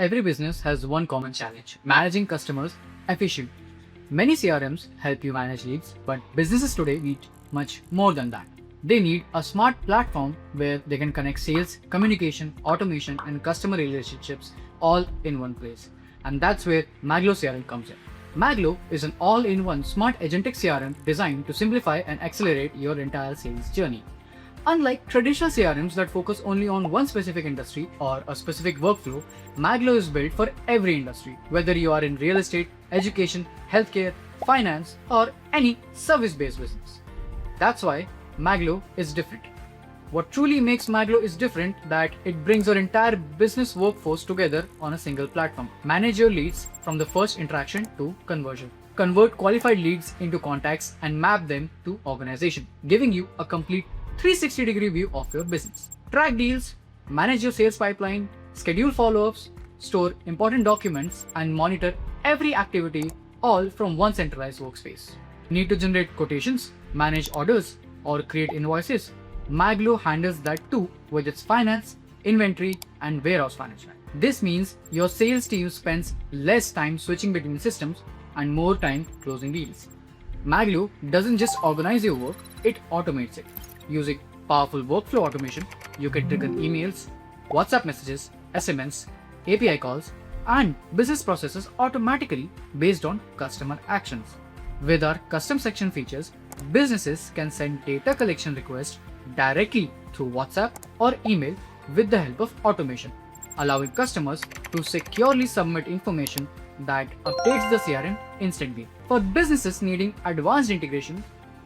Every business has one common challenge: managing customers efficiently. Many CRMs help you manage leads, but businesses today need much more than that. They need a smart platform where they can connect sales, communication, automation, and customer relationships all in one place. And that's where Maglo CRM comes in. Maglo is an all-in-one smart agentic CRM designed to simplify and accelerate your entire sales journey. Unlike traditional CRMs that focus only on one specific industry or a specific workflow, Maglo is built for every industry, whether you are in real estate, education, healthcare, finance, or any service-based business. That's why Maglo is different. What truly makes Maglo is different that it brings your entire business workforce together on a single platform. Manage your leads from the first interaction to conversion. Convert qualified leads into contacts and map them to organization, giving you a complete 360-degree view of your business. Track deals, manage your sales pipeline, schedule follow-ups, store important documents, and monitor every activity all from one centralized workspace. Need to generate quotations, manage orders, or create invoices? Maglo handles that too with its finance, inventory, and warehouse management. This means your sales team spends less time switching between systems and more time closing deals. Maglo doesn't just organize your work, it automates it. Using powerful workflow automation, you can trigger emails, WhatsApp messages, SMS, API calls, and business processes automatically based on customer actions. With our custom section features, businesses can send data collection requests directly through WhatsApp or email with the help of automation, allowing customers to securely submit information that updates the CRM instantly. For businesses needing advanced integration,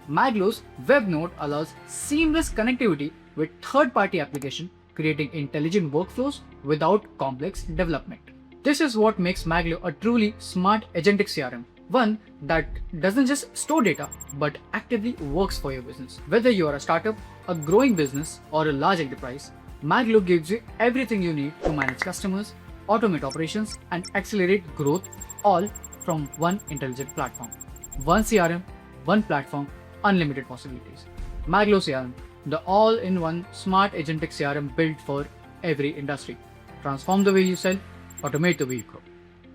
Maglo's web node allows seamless connectivity with third-party applications, creating intelligent workflows without complex development. This is what makes Maglo a truly smart agentic CRM, one that doesn't just store data but actively works for your business. Whether you are a startup, a growing business, or a large enterprise, Maglo gives you everything you need to manage customers, automate operations, and accelerate growth, all from one intelligent platform. One CRM, one platform, unlimited possibilities. Maglo CRM, the all-in-one smart agentic CRM built for every industry. Transform the way you sell, automate the way you grow.